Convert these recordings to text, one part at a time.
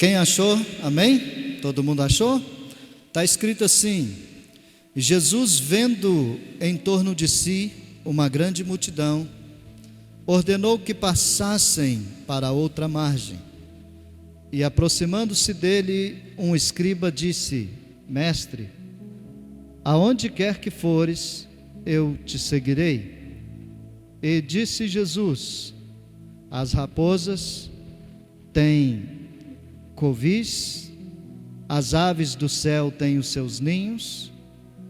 Quem achou? Amém? Todo mundo achou? Está escrito assim: Jesus, vendo em torno de si uma grande multidão, ordenou que passassem para outra margem. E aproximando-se dele, um escriba disse: Mestre, aonde quer que fores, eu te seguirei. E disse Jesus: as raposas têm covis, as aves do céu têm os seus ninhos,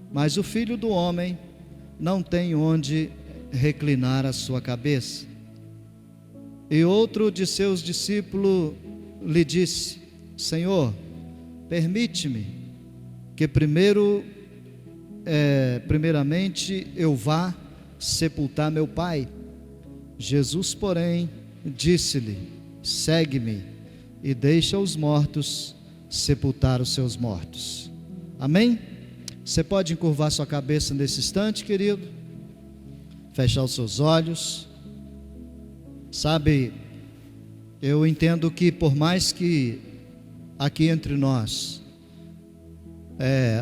mas o Filho do Homem não tem onde reclinar a sua cabeça. E outro de seus discípulos lhe disse: Senhor, permite-me que primeiramente eu vá sepultar meu pai. Jesus, porém, disse-lhe: segue-me e deixa os mortos sepultar os seus mortos. Amém? Você pode encurvar sua cabeça nesse instante, querido, fechar os seus olhos. Sabe, eu entendo que por mais que aqui entre nós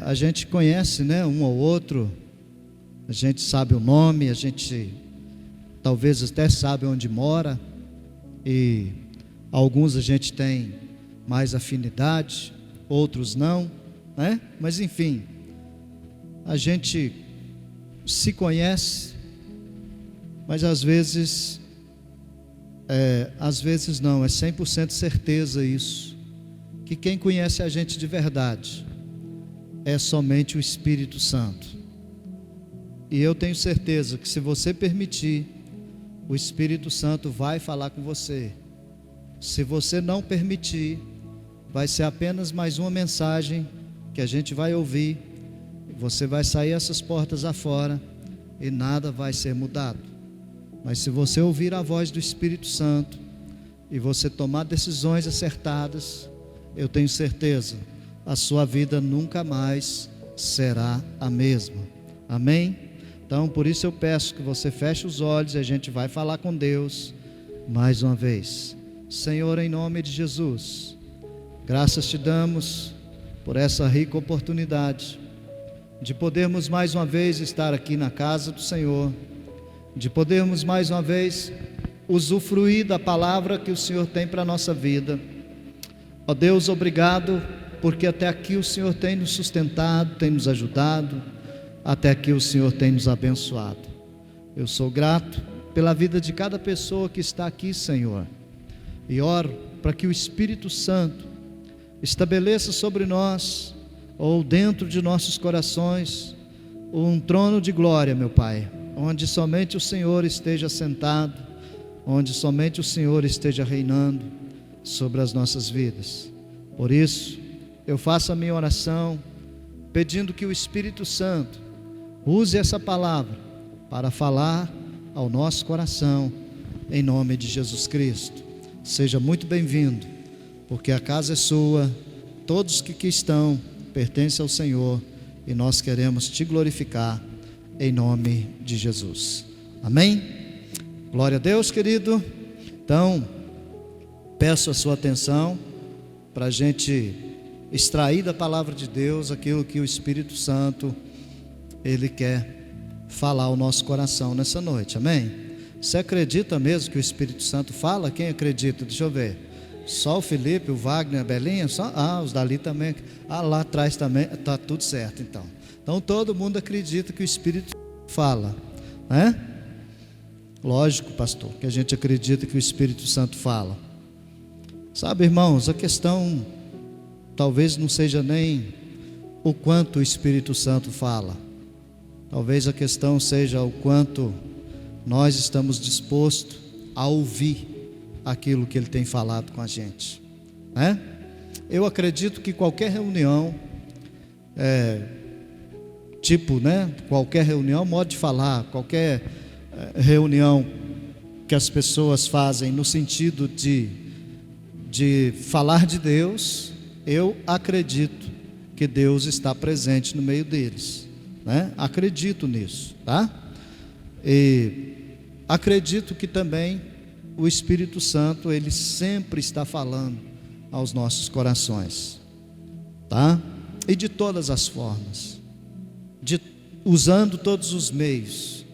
a gente conhece, né, um ou outro, a gente sabe o nome, a gente talvez até sabe onde mora, e alguns a gente tem mais afinidade, outros não, né? Mas enfim, a gente se conhece, mas às vezes não, é 100% certeza isso, que quem conhece a gente de verdade é somente o Espírito Santo. E eu tenho certeza que se você permitir, o Espírito Santo vai falar com você. Se você não permitir, vai ser apenas mais uma mensagem que a gente vai ouvir, você vai sair essas portas afora e nada vai ser mudado. Mas se você ouvir a voz do Espírito Santo e você tomar decisões acertadas, eu tenho certeza, a sua vida nunca mais será a mesma. Amém? Então, por isso eu peço que você feche os olhos e a gente vai falar com Deus mais uma vez. Senhor, em nome de Jesus, graças te damos por essa rica oportunidade de podermos mais uma vez estar aqui na casa do Senhor, de podermos mais uma vez usufruir da palavra que o Senhor tem para a nossa vida. Ó Deus, obrigado, porque até aqui o Senhor tem nos sustentado, tem nos ajudado, até aqui o Senhor tem nos abençoado. Eu sou grato pela vida de cada pessoa que está aqui, Senhor, e oro para que o Espírito Santo estabeleça sobre nós, ou dentro de nossos corações, um trono de glória, meu Pai, onde somente o Senhor esteja sentado, onde somente o Senhor esteja reinando sobre as nossas vidas. Por isso, eu faço a minha oração, pedindo que o Espírito Santo use essa palavra para falar ao nosso coração, em nome de Jesus Cristo. Seja muito bem-vindo, porque a casa é sua, todos que aqui estão pertencem ao Senhor, e nós queremos te glorificar, em nome de Jesus. Amém? Glória a Deus, querido. Então, peço a sua atenção para a gente extrair da palavra de Deus aquilo que o Espírito Santo Ele quer falar ao nosso coração nessa noite. Amém? Você acredita mesmo que o Espírito Santo fala? Quem acredita? Deixa eu ver. Só o Felipe, o Wagner, a Belinha? Os dali também. Lá atrás também. Está tudo certo então. Então todo mundo acredita que o Espírito fala, né? Lógico, pastor, que a gente acredita que o Espírito Santo fala. Sabe, irmãos, a questão talvez não seja nem o quanto o Espírito Santo fala. Talvez a questão seja o quanto nós estamos dispostos a ouvir aquilo que Ele tem falado com a gente, né? Eu acredito que qualquer reunião, qualquer reunião, modo de falar, qualquer reunião que as pessoas fazem no sentido de falar de Deus, eu acredito que Deus está presente no meio deles, né? Acredito nisso, tá? E acredito que também o Espírito Santo, Ele sempre está falando aos nossos corações, tá? E de todas as formas, usando todos os meios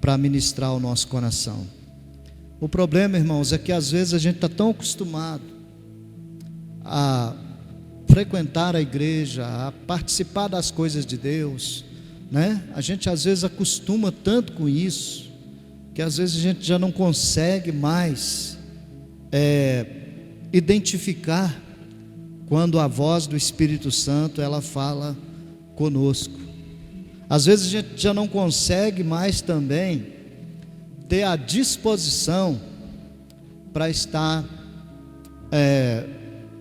para ministrar o nosso coração. O problema, irmãos, é que às vezes a gente está tão acostumado a frequentar a igreja, a participar das coisas de Deus, né? A gente às vezes acostuma tanto com isso, que às vezes a gente já não consegue mais identificar quando a voz do Espírito Santo ela fala conosco. Às vezes a gente já não consegue mais também ter a disposição para estar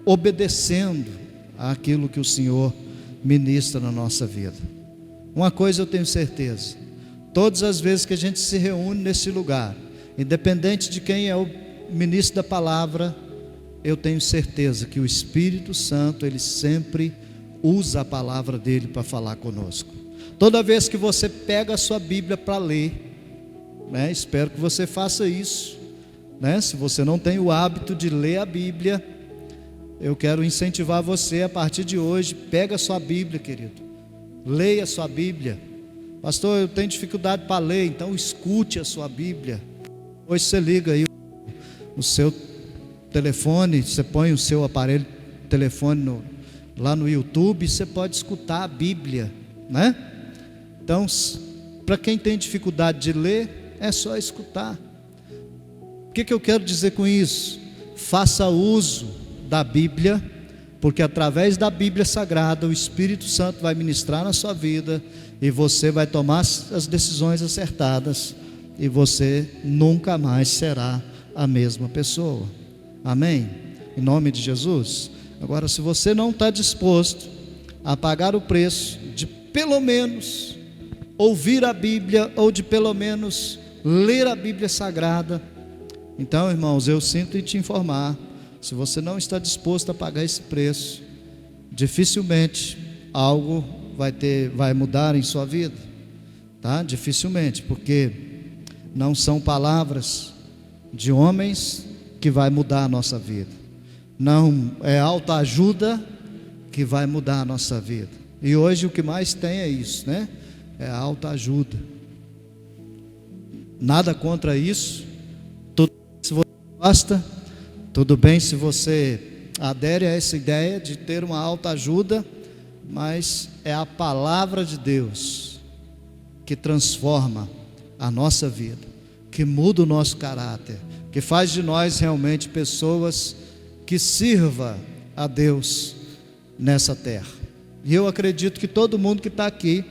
obedecendo àquilo que o Senhor ministra na nossa vida. Uma coisa eu tenho certeza: todas as vezes que a gente se reúne nesse lugar, independente de quem é o ministro da palavra, eu tenho certeza que o Espírito Santo, ele sempre usa a palavra dele para falar conosco. Toda vez que você pega a sua Bíblia para ler, né, espero que você faça isso, né? Se você não tem o hábito de ler a Bíblia, eu quero incentivar você a partir de hoje. Pega a sua Bíblia, querido, leia a sua Bíblia. Pastor, eu tenho dificuldade para ler. Então escute a sua Bíblia. Hoje você liga aí o seu telefone, você põe o seu aparelho telefone lá no YouTube, você pode escutar a Bíblia, né? Então, para quem tem dificuldade de ler, é só escutar. O que eu quero dizer com isso? Faça uso da Bíblia, porque através da Bíblia Sagrada o Espírito Santo vai ministrar na sua vida, e você vai tomar as decisões acertadas, e você nunca mais será a mesma pessoa. Amém? Em nome de Jesus. Agora, se você não está disposto a pagar o preço de pelo menos ouvir a Bíblia, ou de pelo menos ler a Bíblia Sagrada, então, irmãos, eu sinto em te informar, se você não está disposto a pagar esse preço, dificilmente algo vai mudar em sua vida, tá? Dificilmente, porque não são palavras de homens que vai mudar a nossa vida, não é autoajuda que vai mudar a nossa vida. E hoje o que mais tem é isso, né? É a autoajuda. Nada contra isso, tudo bem se você gosta, tudo bem se você adere a essa ideia de ter uma autoajuda, mas é a palavra de Deus que transforma a nossa vida, que muda o nosso caráter, que faz de nós realmente pessoas que sirva a Deus nessa terra. E eu acredito que todo mundo que está aqui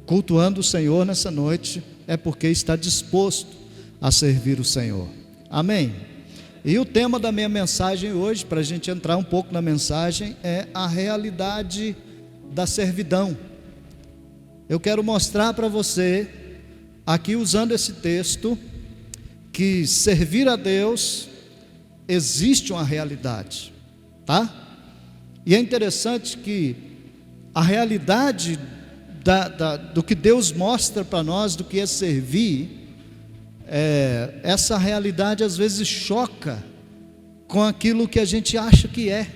cultuando o Senhor nessa noite é porque está disposto a servir o Senhor. Amém? E o tema da minha mensagem hoje, para a gente entrar um pouco na mensagem, é a realidade da servidão. Eu quero mostrar para você, aqui usando esse texto, que servir a Deus existe uma realidade, tá? E é interessante que a realidade do que Deus mostra para nós, do que é servir, essa realidade às vezes choca com aquilo que a gente acha que é,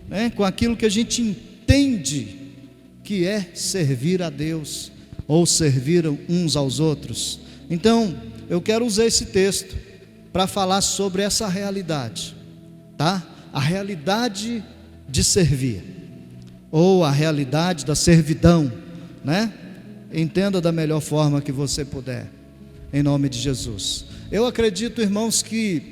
né? Com aquilo que a gente entende que é servir a Deus, ou servir uns aos outros. Então, eu quero usar esse texto para falar sobre essa realidade, tá? A realidade de servir, ou a realidade da servidão, né? Entenda da melhor forma que você puder, em nome de Jesus. Eu acredito, irmãos, que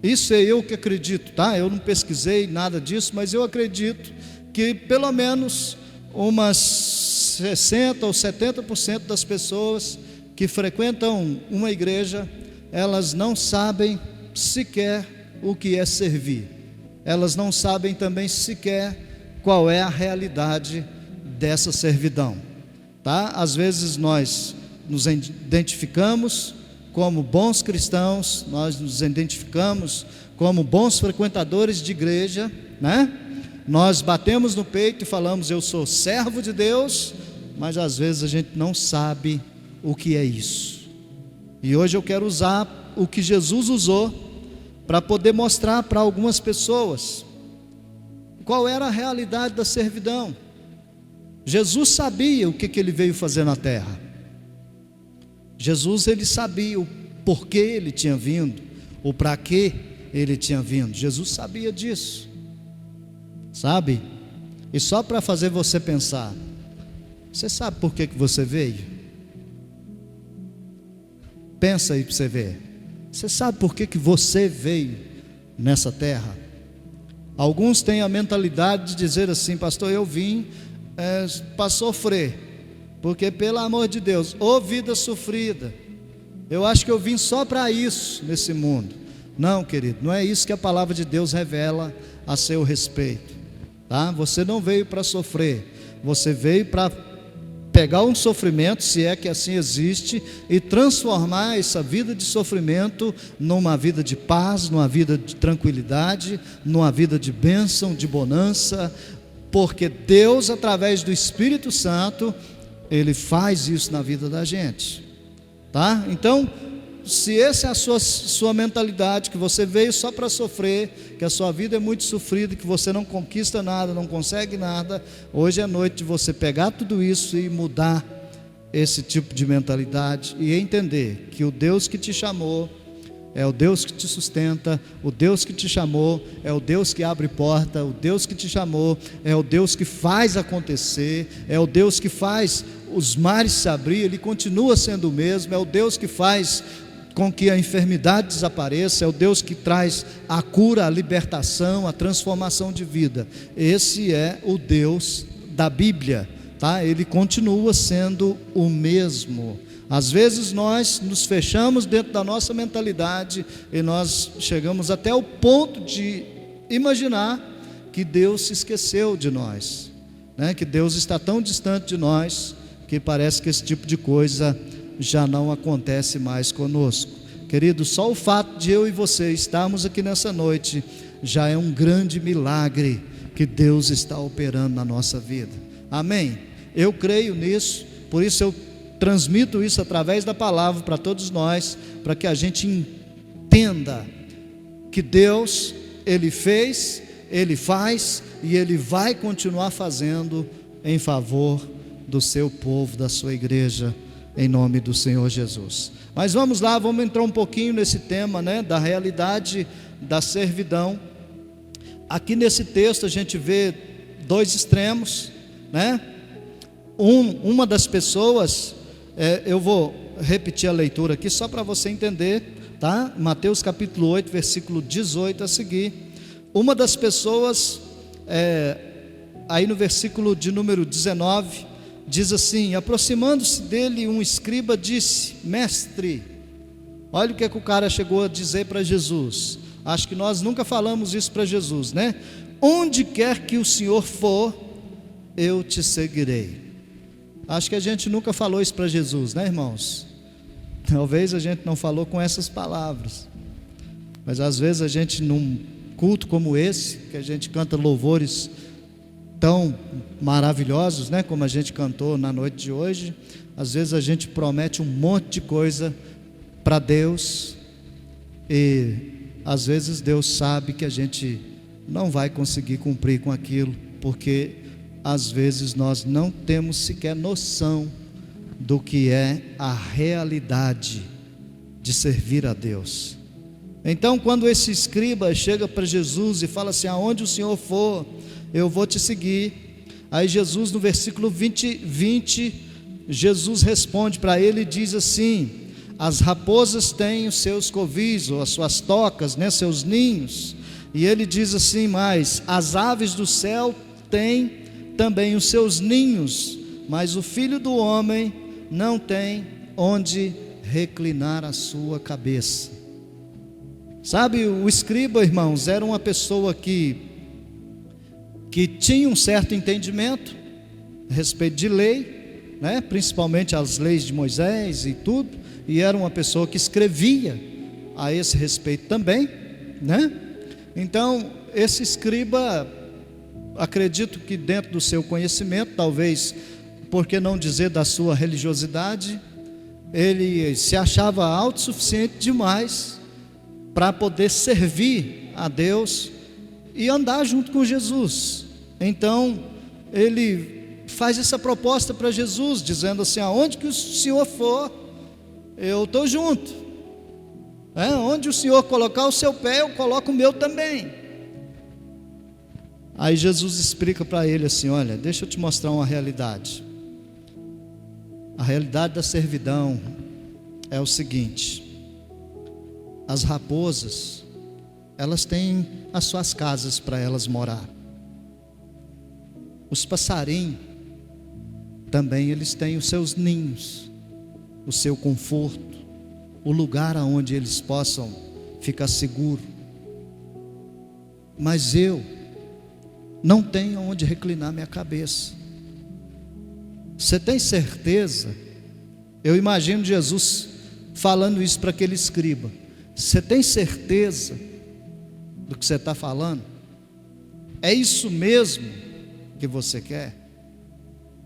isso é eu que acredito, tá? Eu não pesquisei nada disso, mas eu acredito que pelo menos umas 60 ou 70% das pessoas que frequentam uma igreja, elas não sabem sequer o que é servir. Elas não sabem também sequer qual é a realidade dessa servidão, tá? Às vezes nós nos identificamos como bons cristãos, nós nos identificamos como bons frequentadores de igreja, né? Nós batemos no peito e falamos: eu sou servo de Deus, mas às vezes a gente não sabe o que é isso. E hoje eu quero usar o que Jesus usou para poder mostrar para algumas pessoas qual era a realidade da servidão. Jesus sabia o que ele veio fazer na terra. Jesus, ele sabia o porquê ele tinha vindo, o para que ele tinha vindo. Jesus sabia disso, sabe? E só para fazer você pensar, você sabe por que você veio? Pensa aí para você ver. Você sabe por que você veio nessa terra? Alguns têm a mentalidade de dizer assim: pastor, eu vim para sofrer, porque pelo amor de Deus, ô vida sofrida, eu acho que eu vim só para isso nesse mundo. Não, querido, não é isso que a palavra de Deus revela a seu respeito, tá? Você não veio para sofrer, você veio para pegar um sofrimento, se é que assim existe, e transformar essa vida de sofrimento numa vida de paz, numa vida de tranquilidade, numa vida de bênção, de bonança, porque Deus, através do Espírito Santo, Ele faz isso na vida da gente, tá? Então, se essa é a sua mentalidade, que você veio só para sofrer, que a sua vida é muito sofrida, que você não conquista nada, não consegue nada, hoje é noite de você pegar tudo isso e mudar esse tipo de mentalidade e entender que o Deus que te chamou é o Deus que te sustenta, o Deus que te chamou é o Deus que abre porta, o Deus que te chamou é o Deus que faz acontecer, é o Deus que faz os mares se abrir, Ele continua sendo o mesmo, é o Deus que faz com que a enfermidade desapareça, é o Deus que traz a cura, a libertação, a transformação de vida. Esse é o Deus da Bíblia, tá? Ele continua sendo o mesmo. Às vezes nós nos fechamos dentro da nossa mentalidade e nós chegamos até o ponto de imaginar que Deus se esqueceu de nós, né? Que Deus está tão distante de nós que parece que esse tipo de coisa já não acontece mais conosco. Querido, só o fato de eu e você estarmos aqui nessa noite já é um grande milagre que Deus está operando na nossa vida. Amém? Eu creio nisso, por isso eu transmito isso através da palavra para todos nós, para que a gente entenda que Deus, Ele fez, Ele faz e Ele vai continuar fazendo em favor do seu povo, da sua igreja, em nome do Senhor Jesus. Mas vamos lá, vamos entrar um pouquinho nesse tema, né, da realidade da servidão. Aqui nesse texto a gente vê dois extremos, né? Uma das pessoas, eu vou repetir a leitura aqui só para você entender, tá? Mateus capítulo 8, versículo 18 a seguir. Uma das pessoas, aí no versículo de número 19, diz assim: aproximando-se dele um escriba disse: mestre, olha o que o cara chegou a dizer para Jesus. Acho que nós nunca falamos isso para Jesus, né? Onde quer que o Senhor for, eu te seguirei. Acho que a gente nunca falou isso para Jesus, né, irmãos? Talvez a gente não falou com essas palavras, mas às vezes a gente, num culto como esse, que a gente canta louvores tão maravilhosos, né, como a gente cantou na noite de hoje, às vezes a gente promete um monte de coisa para Deus e às vezes Deus sabe que a gente não vai conseguir cumprir com aquilo, porque às vezes nós não temos sequer noção do que é a realidade de servir a Deus. Então, quando esse escriba chega para Jesus e fala assim: aonde o Senhor for, eu vou te seguir. Aí Jesus, no versículo 20, Jesus responde para ele e diz assim: as raposas têm os seus covis, ou as suas tocas, né, seus ninhos. E ele diz assim mais: as aves do céu têm também os seus ninhos, mas o Filho do Homem não tem onde reclinar a sua cabeça. Sabe, o escriba, irmãos, era uma pessoa que tinha um certo entendimento a respeito de lei, né? Principalmente as leis de Moisés e tudo, e era uma pessoa que escrevia a esse respeito também, né? Então, esse escriba, acredito que dentro do seu conhecimento, talvez, por que não dizer da sua religiosidade, ele se achava autossuficiente demais para poder servir a Deus e andar junto com Jesus. Então ele faz essa proposta para Jesus, dizendo assim: aonde que o Senhor for, eu estou junto. Onde o Senhor colocar o seu pé, eu coloco o meu também. Aí Jesus explica para ele assim: olha, deixa eu te mostrar uma realidade. A realidade da servidão é o seguinte: as raposas, elas têm as suas casas para elas morar. Os passarinhos também, eles têm os seus ninhos, o seu conforto, o lugar aonde eles possam ficar seguros. Mas eu não tenho onde reclinar minha cabeça. Você tem certeza? Eu imagino Jesus falando isso para aquele escriba: você tem certeza do que você está falando? É isso mesmo que você quer?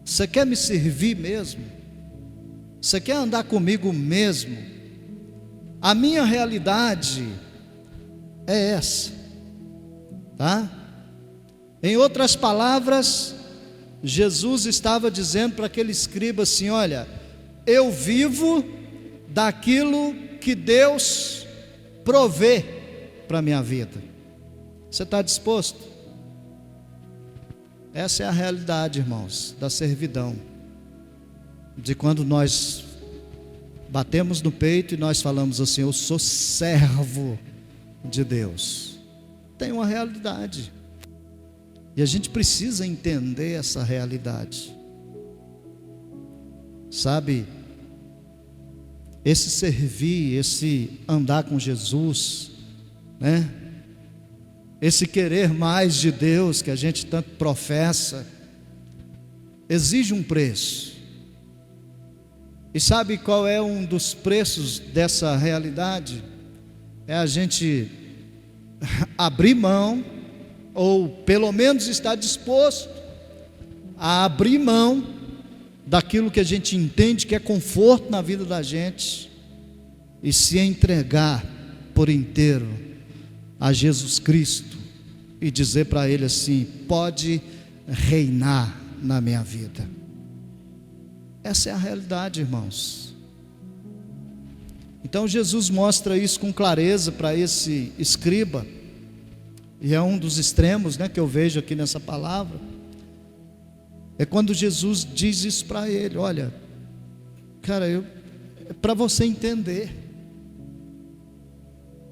Você quer me servir mesmo? Você quer andar comigo mesmo? A minha realidade é essa, tá? Em outras palavras, Jesus estava dizendo para aquele escriba assim: olha, eu vivo daquilo que Deus provê para a minha vida. Você está disposto? Essa é a realidade, irmãos, da servidão. De quando nós batemos no peito e nós falamos assim: eu sou servo de Deus. Tem uma realidade. E a gente precisa entender essa realidade. Sabe, esse servir, esse andar com Jesus, né? Esse querer mais de Deus que a gente tanto professa, exige um preço. E sabe qual é um dos preços dessa realidade? É a gente abrir mão, ou pelo menos estar disposto a abrir mão daquilo que a gente entende que é conforto na vida da gente, e se entregar por inteiro a Jesus Cristo e dizer para Ele assim: pode reinar na minha vida. Essa é a realidade, irmãos. Então Jesus mostra isso com clareza para esse escriba, e é um dos extremos, né, que eu vejo aqui nessa palavra. É quando Jesus diz isso para ele: olha, cara, é para você entender,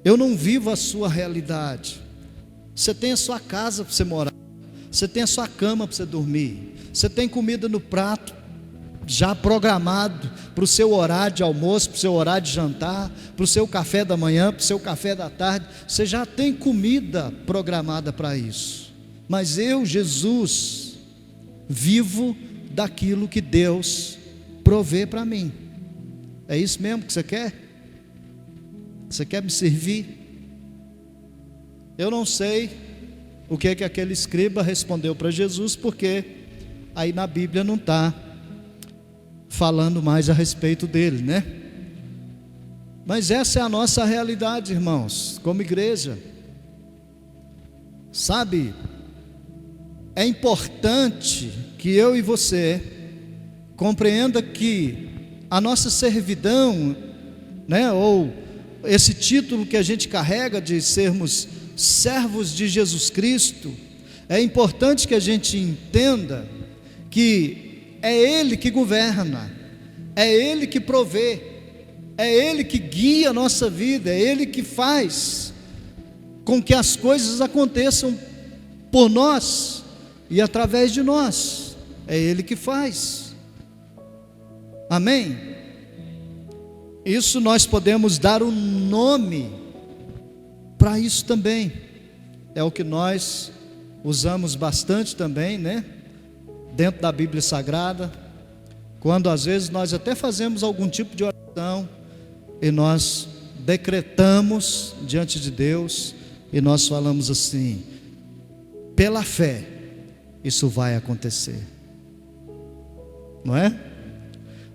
eu não vivo a sua realidade. Você tem a sua casa para você morar, você tem a sua cama para você dormir, você tem comida no prato já programado para o seu horário de almoço, para o seu horário de jantar, para o seu café da manhã, para o seu café da tarde. Você já tem comida programada para isso. Mas eu, Jesus, vivo daquilo que Deus provê para mim. É isso mesmo que você quer? Você quer me servir? Eu não sei o que aquele escriba respondeu para Jesus, porque aí na Bíblia não está falando mais a respeito dele, né? Mas essa é a nossa realidade, irmãos, como igreja. Sabe, é importante que eu e você compreenda que a nossa servidão, né, ou esse título que a gente carrega de sermos servos de Jesus Cristo, é importante que a gente entenda que é Ele que governa, é Ele que provê, é Ele que guia a nossa vida, é Ele que faz com que as coisas aconteçam por nós e através de nós. É Ele que faz. Amém? Isso nós podemos dar um nome para isso também. É o que nós usamos bastante também, né? Dentro da Bíblia Sagrada, quando às vezes nós até fazemos algum tipo de oração e nós decretamos diante de Deus e nós falamos assim: pela fé isso vai acontecer, não é?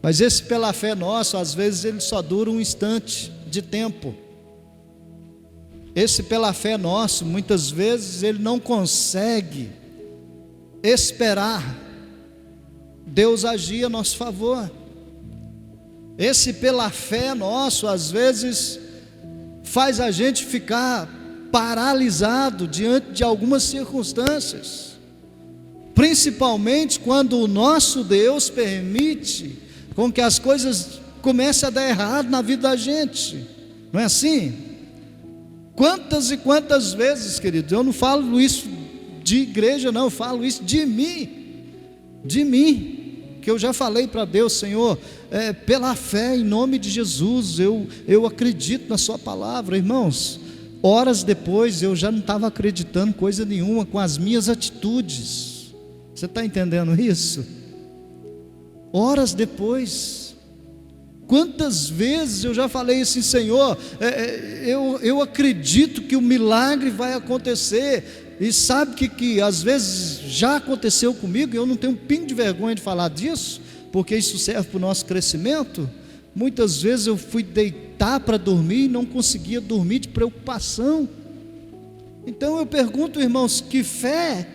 Mas esse pela fé nosso, às vezes ele só dura um instante de tempo. Esse pela fé nosso, muitas vezes ele não consegue esperar Deus agir a nosso favor. Esse pela fé nosso, às vezes, faz a gente ficar paralisado diante de algumas circunstâncias, principalmente quando o nosso Deus permite com que as coisas comecem a dar errado na vida da gente, não é assim? Quantas e quantas vezes, queridos, eu não falo isso de igreja não, eu falo isso de mim, que eu já falei para Deus: Senhor, pela fé, em nome de Jesus, eu acredito na sua palavra. Irmãos, horas depois eu já não estava acreditando coisa nenhuma com as minhas atitudes. Você está entendendo isso? Horas depois, quantas vezes eu já falei assim: Senhor, eu acredito que o milagre vai acontecer. E sabe que às vezes já aconteceu comigo, e eu não tenho um pingo de vergonha de falar disso, porque isso serve para o nosso crescimento. Muitas vezes eu fui deitar para dormir e não conseguia dormir de preocupação. Então eu pergunto, irmãos, que fé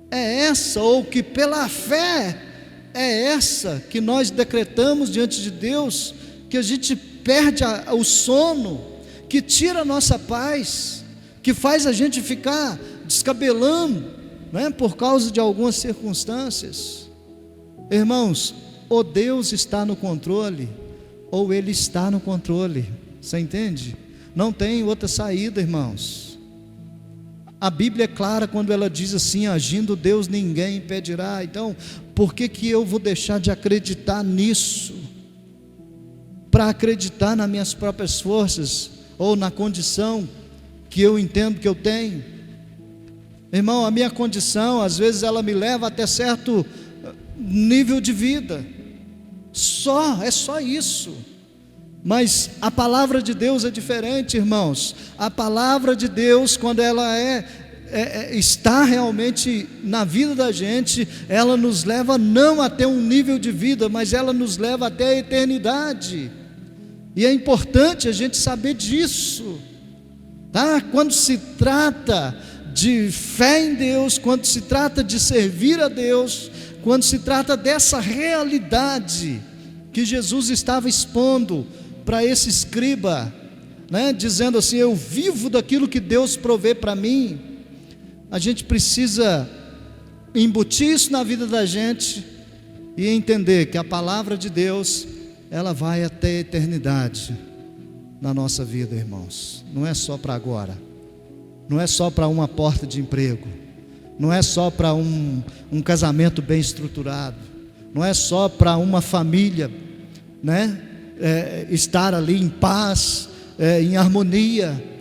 é essa, ou que pela fé é essa que nós decretamos diante de Deus, que a gente perde o sono, que tira a nossa paz, que faz a gente ficar descabelando, né, por causa de algumas circunstâncias? Irmãos, ou Deus está no controle, ou Ele está no controle. Você entende? Não tem outra saída, irmãos. A Bíblia é clara quando ela diz assim: agindo Deus, ninguém impedirá. Então, por que eu vou deixar de acreditar nisso, para acreditar nas minhas próprias forças, ou na condição que eu entendo que eu tenho? Irmão, a minha condição, às vezes ela me leva até certo nível de vida, é só isso. Mas a palavra de Deus é diferente, irmãos. A palavra de Deus, quando ela está realmente na vida da gente, ela nos leva não até um nível de vida, mas ela nos leva até a eternidade. E é importante a gente saber disso, tá? Quando se trata de fé em Deus, quando se trata de servir a Deus, quando se trata dessa realidade que Jesus estava expondo para esse escriba, né, dizendo assim: eu vivo daquilo que Deus provê para mim. A gente precisa embutir isso na vida da gente e entender que a palavra de Deus, ela vai até a eternidade na nossa vida, irmãos. Não é só para agora, não é só para uma porta de emprego, não é só para um casamento bem estruturado, não é só para uma família, né, estar ali em paz, em harmonia,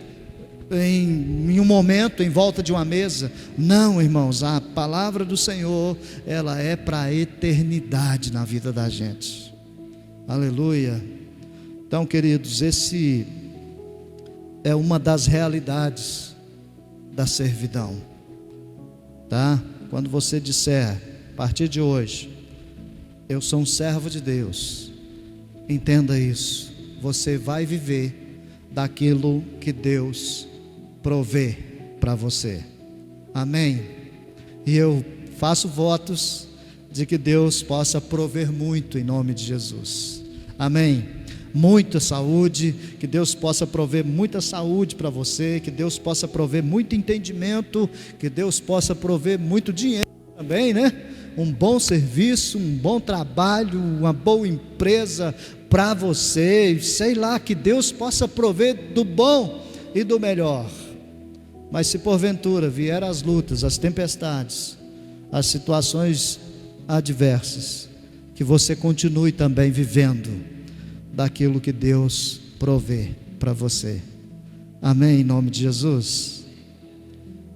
em um momento em volta de uma mesa. Não, irmãos, a palavra do Senhor, ela é para a eternidade na vida da gente. Aleluia. Então, queridos, esse é uma das realidades da servidão, tá? Quando você disser, a partir de hoje, eu sou um servo de Deus, entenda isso: você vai viver daquilo que Deus provê para você. Amém? E eu faço votos de que Deus possa prover muito em nome de Jesus. Amém? Muita saúde, que Deus possa prover muita saúde para você, que Deus possa prover muito entendimento, que Deus possa prover muito dinheiro também, né? Um bom serviço, um bom trabalho, uma boa empresa para você, sei lá, que Deus possa prover do bom e do melhor. Mas se porventura vier as lutas, as tempestades, as situações adversas, que você continue também vivendo daquilo que Deus provê para você. Amém, em nome de Jesus.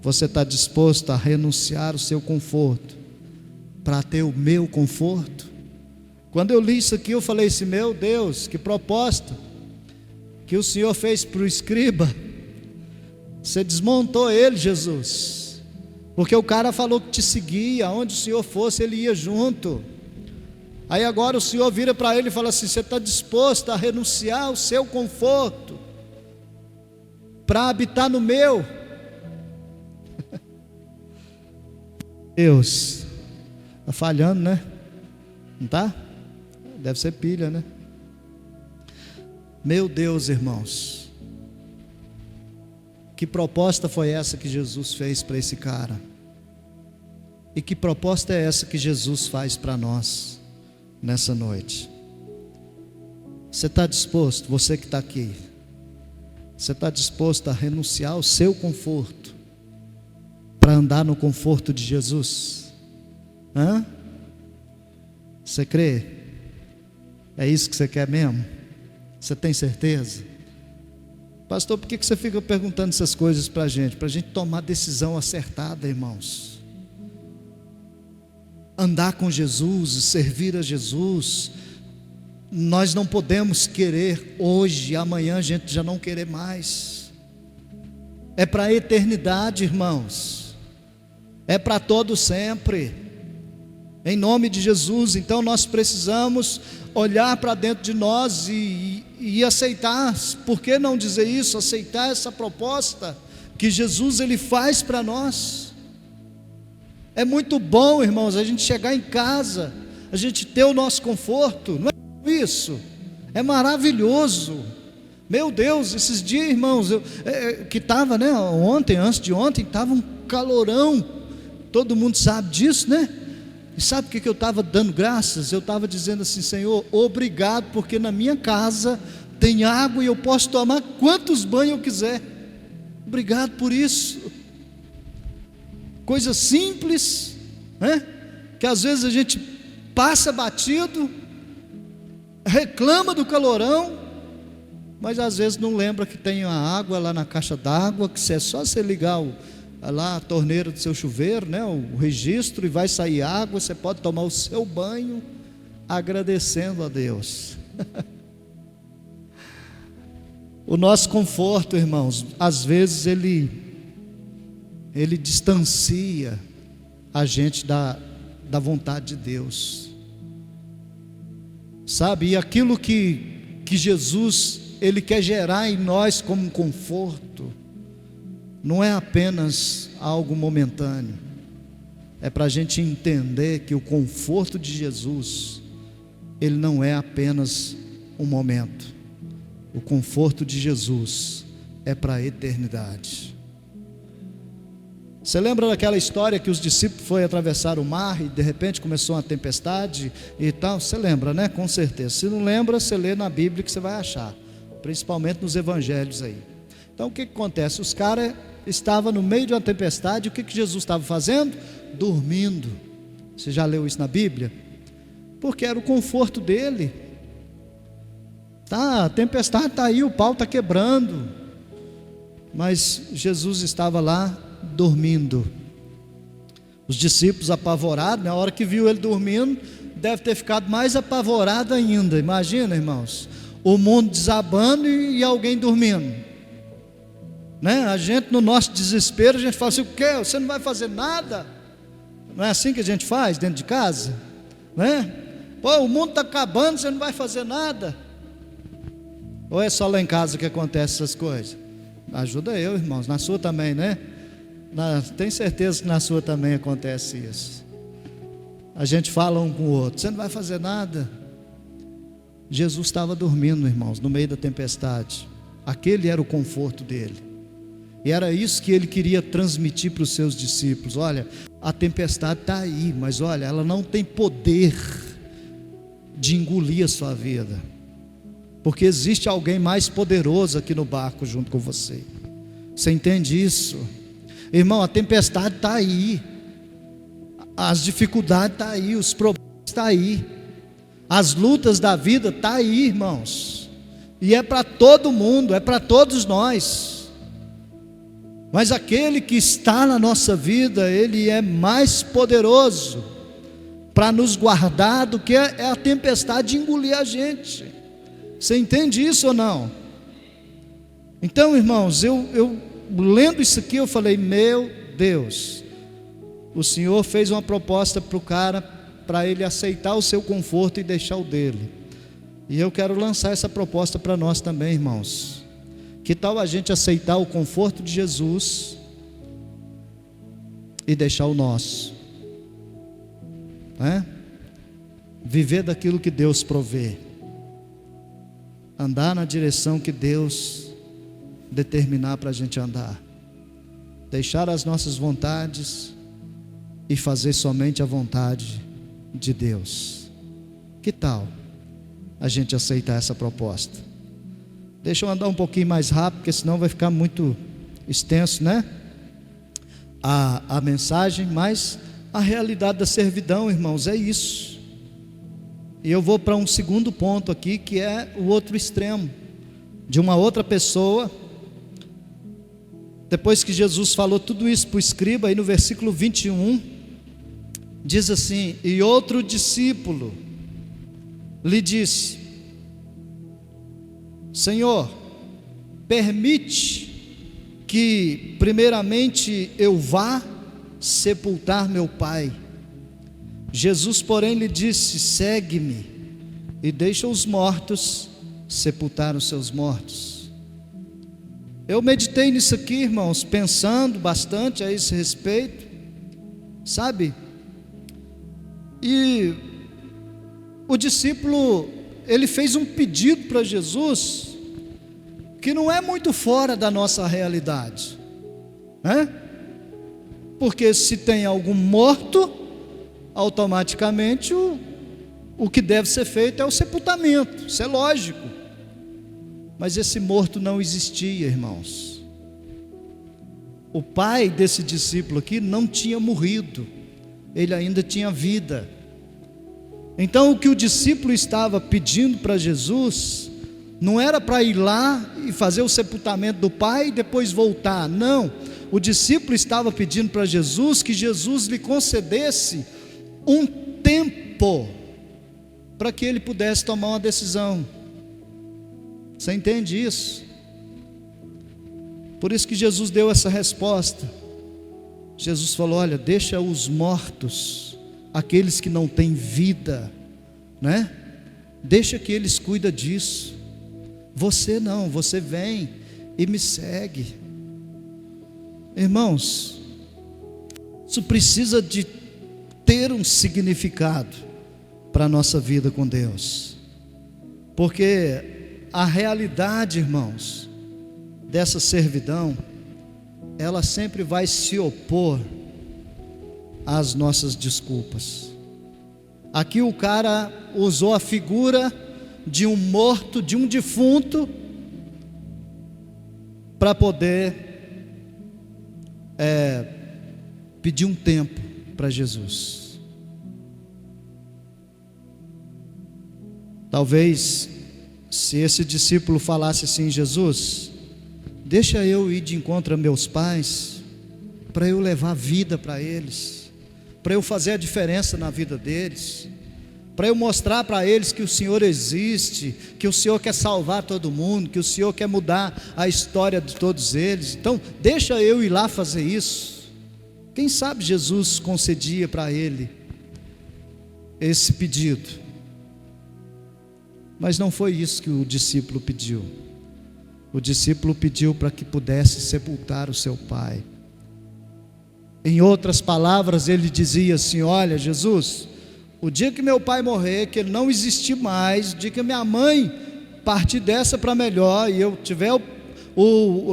Você está disposto a renunciar o seu conforto para ter o meu conforto? Quando eu li isso aqui, eu falei assim: meu Deus, que proposta que o Senhor fez para o escriba. Você desmontou ele, Jesus, porque o cara falou que te seguia, aonde o Senhor fosse, ele ia junto. Aí agora o Senhor vira para ele e fala assim: você está disposto a renunciar o seu conforto para habitar no meu. Deus, está falhando, né? Não está? Deve ser pilha, né? Meu Deus, irmãos, que proposta foi essa que Jesus fez para esse cara? E que proposta é essa que Jesus faz para nós nessa noite? Você está disposto, você que está aqui, você está disposto a renunciar ao seu conforto para andar no conforto de Jesus? Hã? Você crê? É isso que você quer mesmo? Você tem certeza? Pastor, por que você fica perguntando essas coisas para a gente? Para a gente tomar decisão acertada, irmãos. Andar com Jesus, servir a Jesus. Nós não podemos querer hoje, amanhã a gente já não querer mais. É para a eternidade, irmãos. É para todo sempre. Em nome de Jesus. Então nós precisamos olhar para dentro de nós e aceitar. Por que não dizer isso? Aceitar essa proposta que Jesus ele faz para nós. É muito bom, irmãos, a gente chegar em casa, a gente ter o nosso conforto. Não é isso? É maravilhoso. Meu Deus, esses dias, irmãos, que estava, né, ontem, antes de ontem, estava um calorão. Todo mundo sabe disso, né? E sabe o que eu estava dando graças? Eu estava dizendo assim: Senhor, obrigado, porque na minha casa tem água e eu posso tomar quantos banhos eu quiser. Obrigado por isso. Coisa simples, né? Que às vezes a gente passa batido, reclama do calorão, mas às vezes não lembra que tem a água lá na caixa d'água, que é só você ligar lá a torneira do seu chuveiro, né, o registro, e vai sair água, você pode tomar o seu banho, agradecendo a Deus. O nosso conforto, irmãos, às vezes ele distancia a gente da vontade de Deus, sabe? E aquilo que Jesus ele quer gerar em nós como um conforto, não é apenas algo momentâneo. É para a gente entender que o conforto de Jesus, ele não é apenas um momento. O conforto de Jesus é para a eternidade. Você lembra daquela história que os discípulos foram atravessar o mar e de repente começou uma tempestade e tal? Você lembra, né? Com certeza. Se não lembra, você lê na Bíblia que você vai achar, principalmente nos evangelhos aí. Então o que acontece? Os caras estavam no meio de uma tempestade. O que Jesus estava fazendo? Dormindo. Você já leu isso na Bíblia? Porque era o conforto dele. Tá, a tempestade está aí, o pau está quebrando, mas Jesus estava lá dormindo. Os discípulos apavorados, na hora que viu ele dormindo, deve ter ficado mais apavorado ainda. Imagina, irmãos, o mundo desabando e alguém dormindo, né? A gente, no nosso desespero, a gente fala assim: o quê? Você não vai fazer nada? Não é assim que a gente faz dentro de casa, né? Pô, o mundo está acabando, você não vai fazer nada? Ou é só lá em casa que acontecem essas coisas? Ajuda eu, irmãos, na sua também, né? Tenho certeza que na sua também acontece isso. A gente fala um com o outro: você não vai fazer nada? Jesus estava dormindo, irmãos, no meio da tempestade. Aquele era o conforto dele, e era isso que ele queria transmitir para os seus discípulos. Olha, a tempestade está aí, mas olha, ela não tem poder de engolir a sua vida, porque existe alguém mais poderoso aqui no barco junto com você. Você entende isso? Irmão, a tempestade está aí, as dificuldades estão aí, os problemas estão aí, as lutas da vida estão aí, irmãos, e é para todo mundo, é para todos nós. Mas aquele que está na nossa vida, ele é mais poderoso para nos guardar do que a tempestade engolir a gente. Você entende isso ou não? Então, irmãos, eu lendo isso aqui, eu falei: meu Deus, o Senhor fez uma proposta para o cara, para ele aceitar o seu conforto e deixar o dele. E eu quero lançar essa proposta para nós também, irmãos, Que tal a gente aceitar o conforto de Jesus e deixar o nosso, né? Viver daquilo que Deus provê, andar na direção que Deus determinar para a gente andar, deixar as nossas vontades e fazer somente a vontade de Deus. Que tal a gente aceitar essa proposta? Deixa eu andar um pouquinho mais rápido, porque senão vai ficar muito extenso, né? A mensagem, mas a realidade da servidão, irmãos, é isso. E eu vou para um segundo ponto aqui, que é o outro extremo, de uma outra pessoa. Depois que Jesus falou tudo isso para o escriba, aí no versículo 21, diz assim: e outro discípulo lhe disse: Senhor, permite que primeiramente eu vá sepultar meu pai. Jesus, porém, lhe disse: segue-me e deixa os mortos sepultar os seus mortos. Eu meditei nisso aqui, irmãos, pensando bastante a esse respeito, sabe? E o discípulo, ele fez um pedido para Jesus, que não é muito fora da nossa realidade, né? Porque se tem algum morto, automaticamente o que deve ser feito é o sepultamento, isso é lógico. Mas esse morto não existia, irmãos. O pai desse discípulo aqui não tinha morrido, ele ainda tinha vida. Então o que o discípulo estava pedindo para Jesus não era para ir lá e fazer o sepultamento do pai e depois voltar, não. O discípulo estava pedindo para Jesus que Jesus lhe concedesse um tempo para que ele pudesse tomar uma decisão. Você entende isso? Por isso que Jesus deu essa resposta. Jesus falou: olha, deixa os mortos, aqueles que não têm vida, né? Deixa que eles cuidem disso. Você não, você vem e me segue. Irmãos, isso precisa de ter um significado para a nossa vida com Deus, porque a realidade, irmãos, dessa servidão, ela sempre vai se opor às nossas desculpas. Aqui o cara usou a figura de um morto, de um defunto, para poder pedir um tempo para Jesus. Talvez, se esse discípulo falasse assim: Jesus, deixa eu ir de encontro a meus pais, para eu levar vida para eles, para eu fazer a diferença na vida deles, para eu mostrar para eles que o Senhor existe, que o Senhor quer salvar todo mundo, que o Senhor quer mudar a história de todos eles. Então deixa eu ir lá fazer isso. Quem sabe Jesus concedia para ele esse pedido. Mas não foi isso que o discípulo pediu. O discípulo pediu para que pudesse sepultar o seu pai. Em outras palavras, ele dizia assim: olha, Jesus, o dia que meu pai morrer, que ele não existir mais, o dia que minha mãe partir dessa para melhor, e eu tiver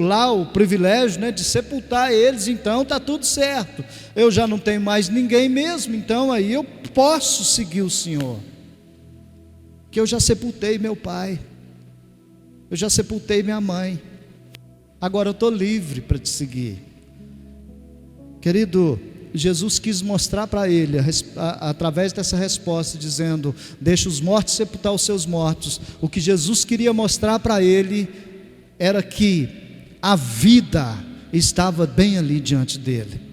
lá o privilégio, né, de sepultar eles, então está tudo certo. Eu já não tenho mais ninguém mesmo, então aí eu posso seguir o Senhor. Que eu já sepultei meu pai, eu já sepultei minha mãe, agora eu estou livre para te seguir. Querido, Jesus quis mostrar para ele, através dessa resposta, dizendo: deixa os mortos sepultar os seus mortos. O que Jesus queria mostrar para ele era que a vida estava bem ali diante dele.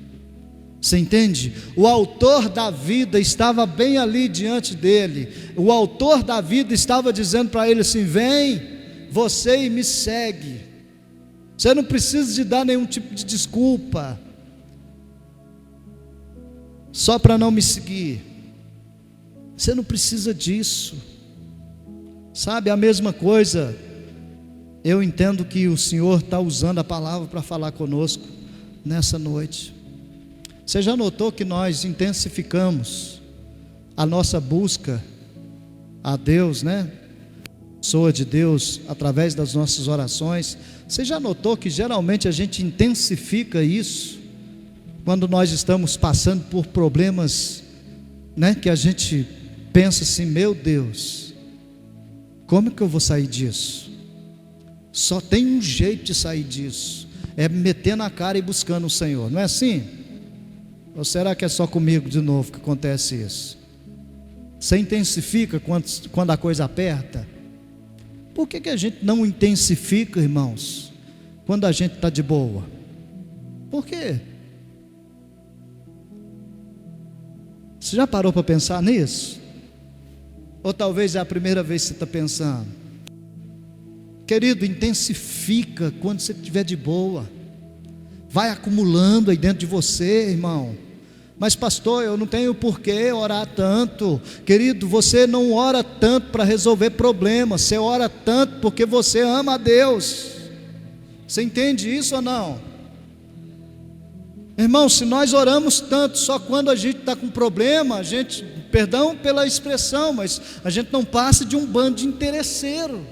Você entende? O autor da vida estava bem ali diante dele. O autor da vida estava dizendo para ele assim: vem você e me segue. Você não precisa de dar nenhum tipo de desculpa só para não me seguir. Você não precisa disso. Sabe, a mesma coisa Eu entendo que o Senhor está usando a palavra para falar conosco nessa noite. Você já notou que nós intensificamos a nossa busca a Deus, né? Pessoa de Deus, através das nossas orações. Você já notou que geralmente a gente intensifica isso quando nós estamos passando por problemas, né? Que a gente pensa assim: meu Deus, como que eu vou sair disso? Só tem um jeito de sair disso, é meter na cara e buscando o Senhor, não é assim? Ou será que é só comigo de novo que acontece isso? Você intensifica quando a coisa aperta? Por que a gente não intensifica, irmãos, quando a gente está de boa? Por quê? Você já parou para pensar nisso? Ou talvez é a primeira vez que você está pensando? Querido, intensifica quando você estiver de boa. Vai acumulando aí dentro de você, irmão. Mas pastor, eu não tenho porquê orar tanto. Querido, você não ora tanto para resolver problemas. Você ora tanto porque você ama a Deus. Você entende isso ou não? Irmão, se nós oramos tanto só quando a gente está com problema, a gente, perdão pela expressão, mas a gente não passa de um bando de interesseiro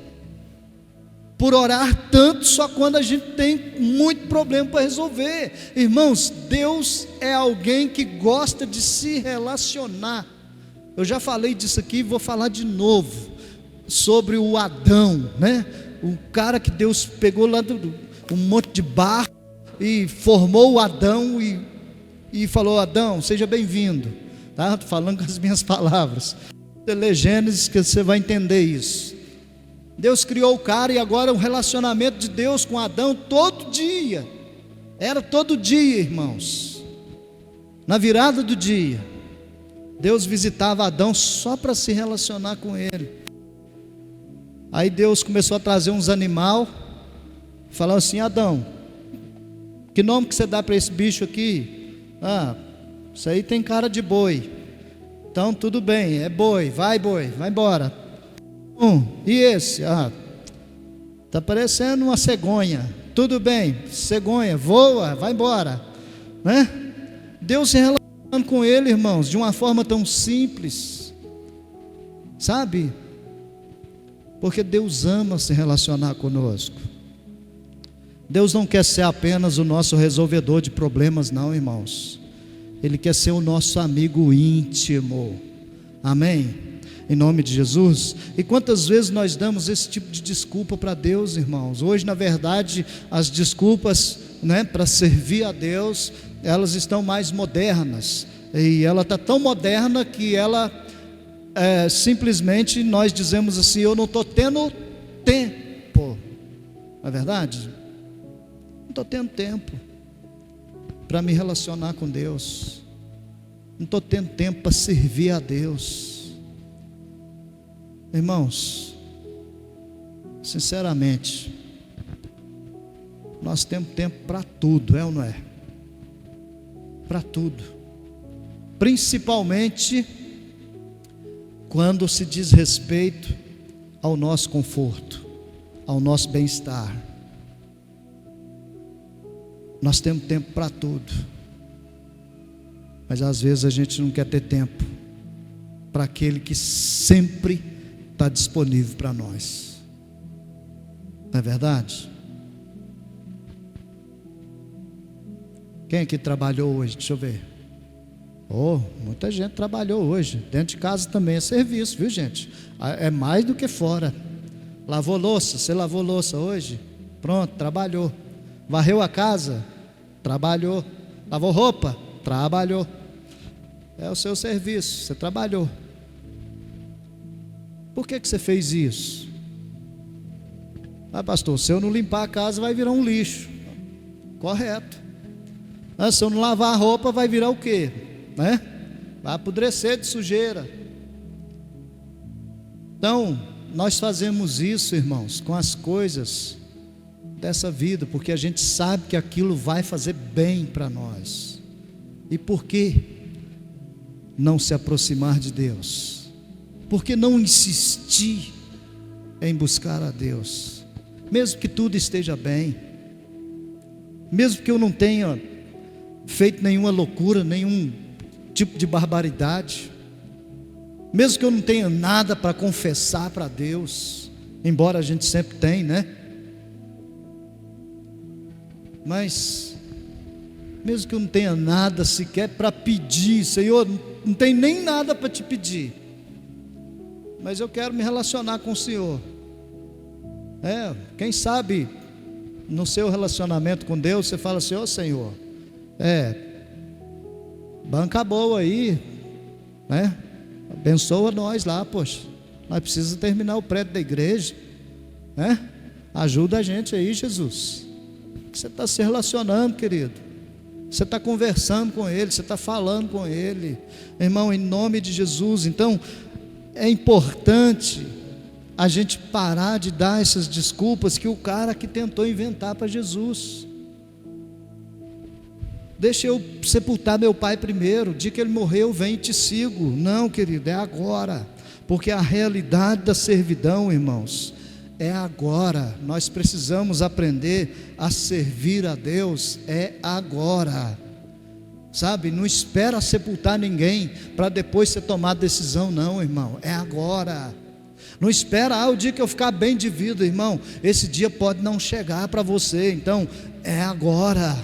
por orar tanto só quando a gente tem muito problema para resolver. Irmãos, Deus é alguém que gosta de se relacionar. Eu já falei disso aqui e vou falar de novo, sobre o Adão, né? O cara que Deus pegou lá um monte de barro e formou o Adão e falou: Adão, seja bem-vindo, tá? Estou falando com as minhas palavras. Você lê Gênesis que você vai entender isso. Deus criou o cara e agora o relacionamento de Deus com Adão todo dia, era todo dia, irmãos. Na virada do dia, Deus visitava Adão só para se relacionar com ele. Aí Deus começou a trazer uns animais, falou assim: Adão, que nome que você dá para esse bicho aqui? Ah, isso aí tem cara de boi. Então tudo bem, é boi, vai embora. E esse? Ah, está parecendo uma cegonha. Tudo bem, cegonha, voa, vai embora, né? Deus se relacionando com ele, irmãos, de uma forma tão simples, sabe? Porque Deus ama se relacionar conosco. Deus não quer ser apenas o nosso resolvedor de problemas, não, irmãos. Ele quer ser o nosso amigo íntimo. Amém? Em nome de Jesus. E quantas vezes nós damos esse tipo de desculpa para Deus, irmãos? Hoje, na verdade, as desculpas, né, para servir a Deus, elas estão mais modernas. E ela está tão moderna que ela simplesmente nós dizemos assim: eu não estou tendo tempo. Não é verdade? Não estou tendo tempo para me relacionar com Deus. Não estou tendo tempo para servir a Deus. Irmãos, sinceramente, nós temos tempo para tudo, é ou não é? Para tudo, principalmente quando se diz respeito ao nosso conforto, ao nosso bem-estar. Nós temos tempo para tudo, mas às vezes a gente não quer ter tempo para aquele que sempre está disponível para nós. Não é verdade? Quem aqui trabalhou hoje? Deixa eu ver. Muita gente trabalhou hoje. Dentro de casa também é serviço, viu, gente? É mais do que fora. Lavou louça? Você lavou louça hoje? Pronto, trabalhou. Varreu a casa? Trabalhou. Lavou roupa? Trabalhou. É o seu serviço, você trabalhou. Por que você fez isso? Ah, pastor, se eu não limpar a casa vai virar um lixo. Correto. Ah, se eu não lavar a roupa vai virar o quê? Né? Vai apodrecer de sujeira. Então, nós fazemos isso, irmãos, com as coisas dessa vida, porque a gente sabe que aquilo vai fazer bem para nós. E por que não se aproximar de Deus? Por que não insistir em buscar a Deus? mesmo que tudo esteja bem, mesmo que eu não tenha feito nenhuma loucura, nenhum tipo de barbaridade, mesmo que eu não tenha nada para confessar para Deus, embora a gente sempre tem, né? Mas mesmo que eu não tenha nada sequer para pedir, Senhor, não tem nem nada para te pedir, mas eu quero me relacionar com o Senhor. Quem sabe no seu relacionamento com Deus você fala assim: ô Senhor, banca boa aí, né? Abençoa nós lá, poxa, nós precisamos terminar o prédio da igreja, né? Ajuda a gente aí, Jesus. Você está se relacionando, querido, você está conversando com Ele, você está falando com Ele, irmão, em nome de Jesus. Então é importante a gente parar de dar essas desculpas que o cara que tentou inventar para Jesus. Deixa eu sepultar meu pai primeiro, o dia que ele morreu eu venho e te sigo. Não, querido, é agora, porque a realidade da servidão, irmãos, é agora. Nós precisamos aprender a servir a Deus, é agora, sabe? Não espera sepultar ninguém para depois você tomar decisão, não, irmão, é agora. Não espera, o dia que eu ficar bem de vida, irmão, esse dia pode não chegar para você, então é agora.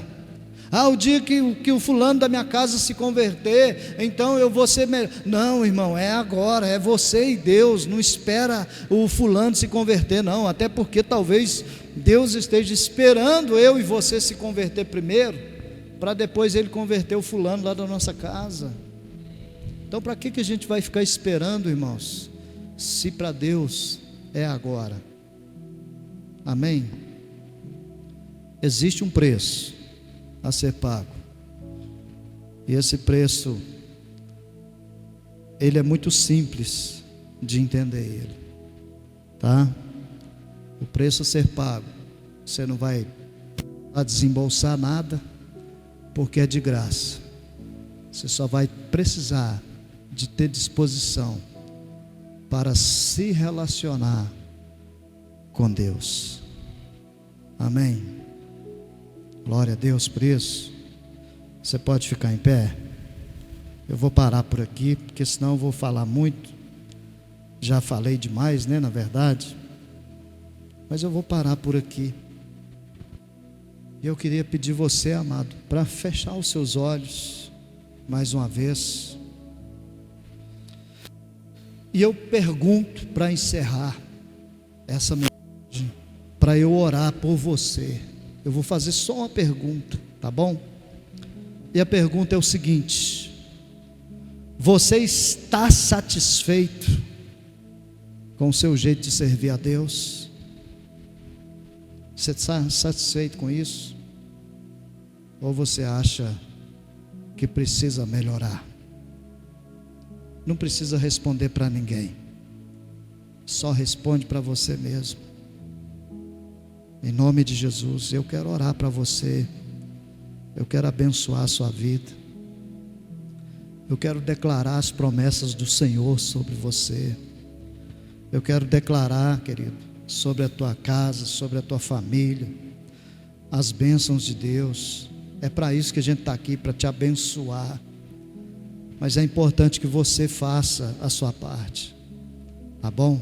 O dia que o fulano da minha casa se converter, então eu vou ser melhor. Não, irmão, é agora, é você e Deus. Não espera o fulano se converter, não, até porque talvez Deus esteja esperando eu e você se converter primeiro, para depois Ele converter o fulano lá da nossa casa. Então para que a gente vai ficar esperando, irmãos, se para Deus é agora? Amém? Existe um preço a ser pago, e esse preço, ele é muito simples de entender ele, tá? O preço a ser pago, você não vai desembolsar nada, porque é de graça. Você só vai precisar de ter disposição para se relacionar com Deus. Amém? Glória a Deus por isso. Você pode ficar em pé. Eu vou parar por aqui, porque senão eu vou falar muito. Já falei demais, né, na verdade. Mas eu vou parar por aqui. E eu queria pedir você, amado, para fechar os seus olhos mais uma vez. E eu pergunto, para encerrar essa mensagem, para eu orar por você. Eu vou fazer só uma pergunta, tá bom? E a pergunta é o seguinte: você está satisfeito com o seu jeito de servir a Deus? Você está satisfeito com isso? Ou você acha que precisa melhorar? Não precisa responder para ninguém, só responde para você mesmo. Em nome de Jesus, eu quero orar para você, eu quero abençoar a sua vida, eu quero declarar as promessas do Senhor sobre você, eu quero declarar, querido, sobre a tua casa, sobre a tua família, as bênçãos de Deus. É para isso que a gente está aqui, para te abençoar, mas é importante que você faça a sua parte, tá bom?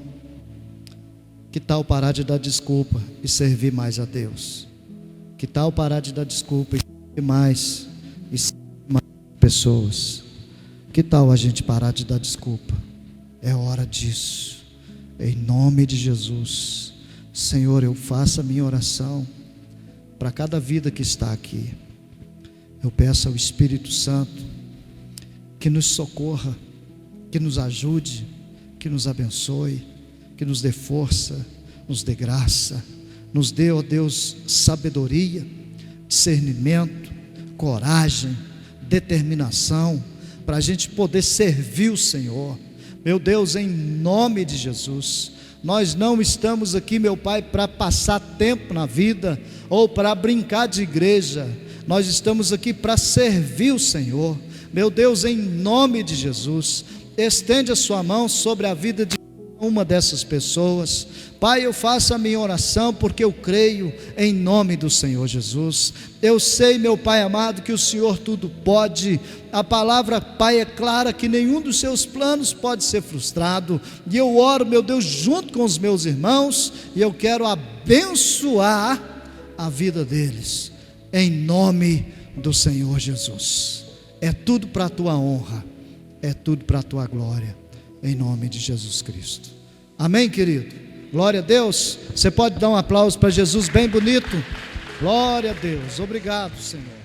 Que tal parar de dar desculpa e servir mais a Deus? Que tal parar de dar desculpa e servir mais pessoas? Que tal a gente parar de dar desculpa? É hora disso. Em nome de Jesus, Senhor, eu faço a minha oração para cada vida que está aqui. Eu peço ao Espírito Santo que nos socorra, que nos ajude, que nos abençoe, que nos dê força, nos dê graça, nos dê, ó Deus, sabedoria, discernimento, coragem, determinação, para a gente poder servir o Senhor. Meu Deus, em nome de Jesus, nós não estamos aqui, meu Pai, para passar tempo na vida, ou para brincar de igreja, nós estamos aqui para servir o Senhor. Meu Deus, em nome de Jesus, estende a sua mão sobre a vida de uma dessas pessoas. Pai, eu faço a minha oração porque eu creio em nome do Senhor Jesus. Eu sei, meu Pai amado, que o Senhor tudo pode. A palavra, Pai, é clara que nenhum dos seus planos pode ser frustrado. E eu oro, meu Deus, junto com os meus irmãos, e eu quero abençoar a vida deles, em nome do Senhor Jesus. É tudo para a tua honra, é tudo para a tua glória, em nome de Jesus Cristo. Amém, querido? Glória a Deus. Você pode dar um aplauso para Jesus bem bonito? Glória a Deus. Obrigado, Senhor.